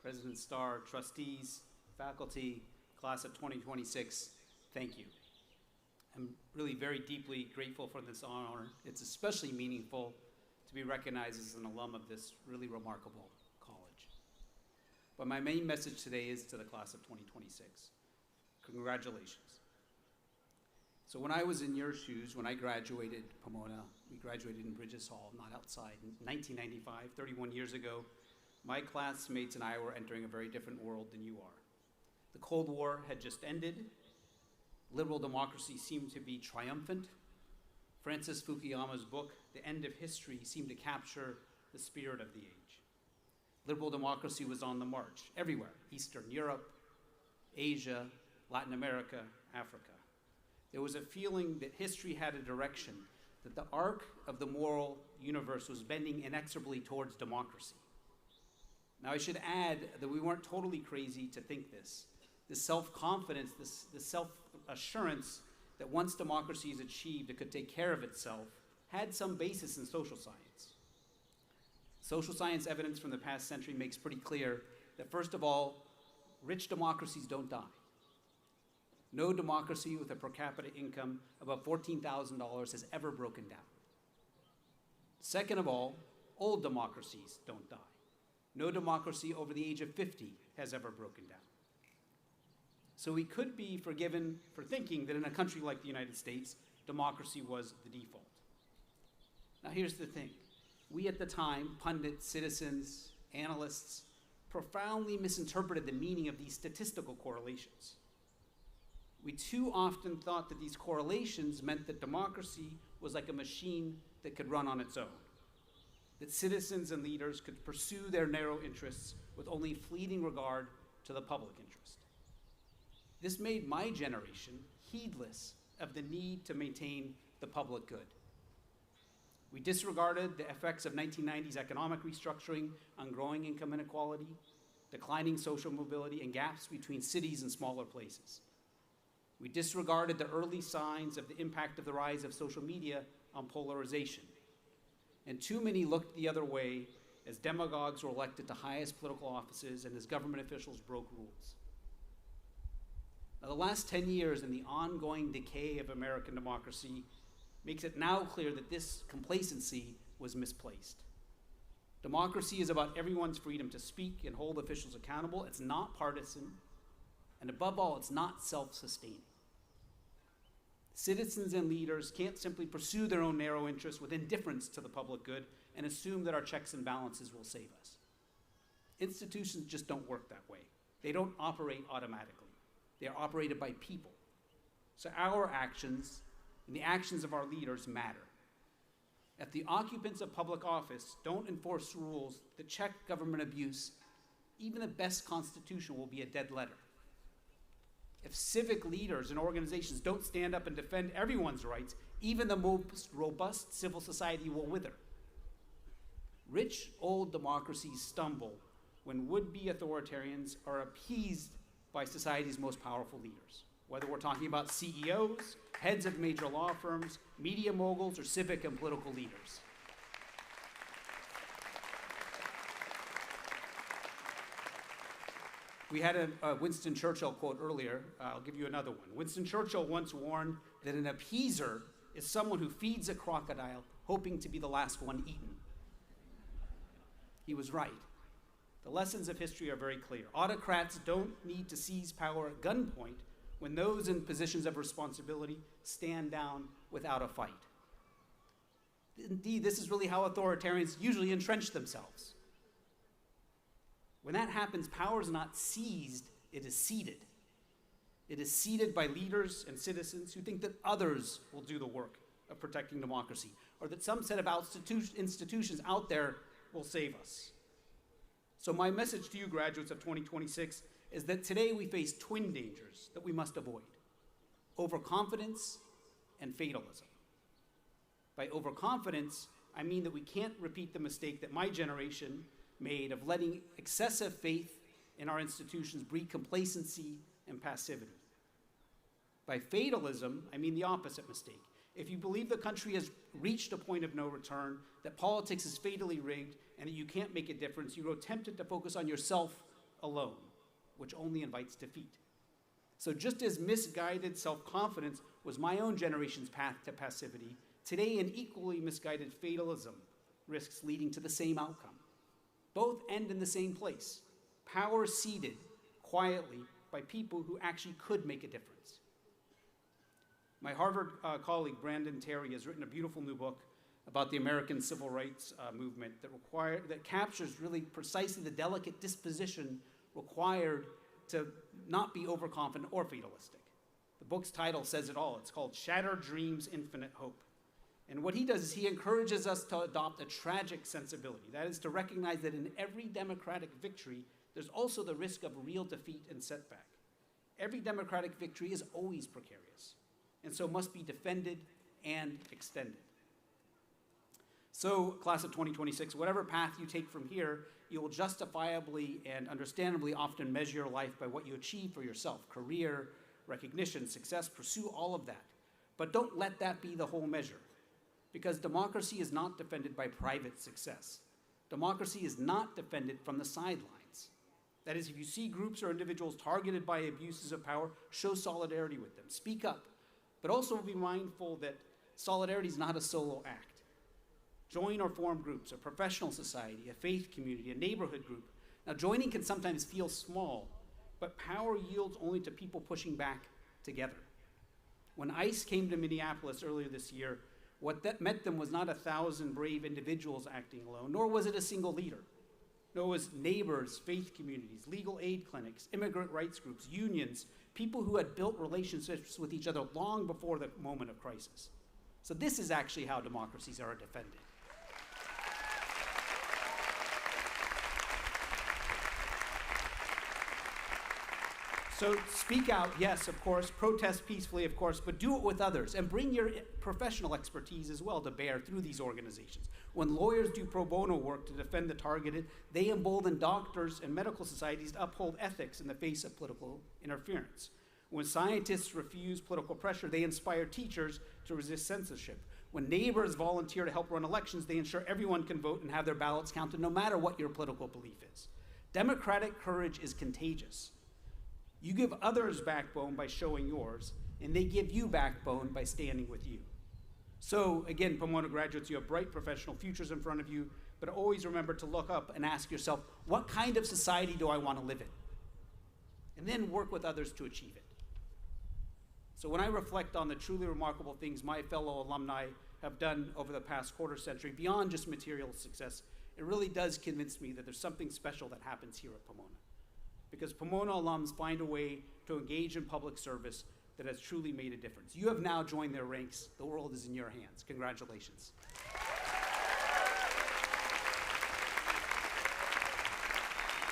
President Starr, trustees, faculty, class of 2026, thank you. I'm really very deeply grateful for this honor. It's especially meaningful to be recognized as an alum of this really remarkable college. But my main message today is to the class of 2026. Congratulations. So when I was in your shoes, when I graduated Pomona, we graduated in Bridges Hall, not outside, in 1995, 31 years ago, my classmates and I were entering a very different world than you are. The Cold War had just ended. Liberal democracy seemed to be triumphant. Francis Fukuyama's book, The End of History, seemed to capture the spirit of the age. Liberal democracy was on the march everywhere, Eastern Europe, Asia, Latin America, Africa. There was a feeling that history had a direction, that the arc of the moral universe was bending inexorably towards democracy. Now, I should add that we weren't totally crazy to think this. This self-confidence, this self-assurance that once democracy is achieved, it could take care of itself, had some basis in social science. Social science evidence from the past century makes pretty clear that, first of all, rich democracies don't die. No democracy with a per capita income above $14,000 has ever broken down. Second of all, old democracies don't die. No democracy over the age of 50 has ever broken down. So we could be forgiven for thinking that in a country like the United States, democracy was the default. Now here's the thing. We at the time, pundits, citizens, analysts, profoundly misinterpreted the meaning of these statistical correlations. We too often thought that these correlations meant that democracy was like a machine that could run on its own, that citizens and leaders could pursue their narrow interests with only fleeting regard to the public interest. This made my generation heedless of the need to maintain the public good. We disregarded the effects of 1990s economic restructuring on growing income inequality, declining social mobility, and gaps between cities and smaller places. We disregarded the early signs of the impact of the rise of social media on polarization. And too many looked the other way as demagogues were elected to highest political offices and as government officials broke rules. Now, the last 10 years and the ongoing decay of American democracy makes it now clear that this complacency was misplaced. Democracy is about everyone's freedom to speak and hold officials accountable. It's not partisan, and above all, it's not self-sustaining. Citizens and leaders can't simply pursue their own narrow interests with indifference to the public good and assume that our checks and balances will save us. Institutions just don't work that way. They don't operate automatically. They are operated by people. So our actions and the actions of our leaders matter. If the occupants of public office don't enforce rules that check government abuse, even the best constitution will be a dead letter. If civic leaders and organizations don't stand up and defend everyone's rights, even the most robust civil society will wither. Rich old democracies stumble when would-be authoritarians are appeased by society's most powerful leaders, whether we're talking about CEOs, heads of major law firms, media moguls, or civic and political leaders. We had a Winston Churchill quote earlier. I'll give you another one. Winston Churchill once warned that an appeaser is someone who feeds a crocodile hoping to be the last one eaten. He was right. The lessons of history are very clear. Autocrats don't need to seize power at gunpoint when those in positions of responsibility stand down without a fight. Indeed, this is really how authoritarians usually entrench themselves. When that happens, power is not seized, it is ceded. It is ceded by leaders and citizens who think that others will do the work of protecting democracy, or that some set of institutions out there will save us. So my message to you, graduates of 2026, is that today we face twin dangers that we must avoid: overconfidence and fatalism. By overconfidence, I mean that we can't repeat the mistake that my generation made of letting excessive faith in our institutions breed complacency and passivity. By fatalism, I mean the opposite mistake. If you believe the country has reached a point of no return, that politics is fatally rigged, and that you can't make a difference, you grow tempted to focus on yourself alone, which only invites defeat. So just as misguided self-confidence was my own generation's path to passivity, today an equally misguided fatalism risks leading to the same outcome. Both end in the same place, power ceded quietly by people who actually could make a difference. My Harvard colleague, Brandon Terry, has written a beautiful new book about the American civil rights movement that captures really precisely the delicate disposition required to not be overconfident or fatalistic. The book's title says it all. It's called Shattered Dreams, Infinite Hope. And what he does is he encourages us to adopt a tragic sensibility. That is to recognize that in every democratic victory, there's also the risk of real defeat and setback. Every democratic victory is always precarious, and so must be defended and extended. So, class of 2026, whatever path you take from here, you will justifiably and understandably often measure your life by what you achieve for yourself: career, recognition, success. Pursue all of that. But don't let that be the whole measure, because democracy is not defended by private success. Democracy is not defended from the sidelines. That is, if you see groups or individuals targeted by abuses of power, show solidarity with them. Speak up, but also be mindful that solidarity is not a solo act. Join or form groups, a professional society, a faith community, a neighborhood group. Now, joining can sometimes feel small, but power yields only to people pushing back together. When ICE came to Minneapolis earlier this year, what that met them was not 1,000 brave individuals acting alone, nor was it a single leader. No, it was neighbors, faith communities, legal aid clinics, immigrant rights groups, unions, people who had built relationships with each other long before the moment of crisis. So this is actually how democracies are defended. So speak out, yes, of course, protest peacefully, of course, but do it with others, and bring your professional expertise as well to bear through these organizations. When lawyers do pro bono work to defend the targeted, they embolden doctors and medical societies to uphold ethics in the face of political interference. When scientists refuse political pressure, they inspire teachers to resist censorship. When neighbors volunteer to help run elections, they ensure everyone can vote and have their ballots counted, no matter what your political belief is. Democratic courage is contagious. You give others backbone by showing yours, and they give you backbone by standing with you. So again, Pomona graduates, you have bright professional futures in front of you, but always remember to look up and ask yourself, what kind of society do I want to live in? And then work with others to achieve it. So when I reflect on the truly remarkable things my fellow alumni have done over the past quarter century, beyond just material success, it really does convince me that there's something special that happens here at Pomona. Because Pomona alums find a way to engage in public service that has truly made a difference. You have now joined their ranks. The world is in your hands. Congratulations.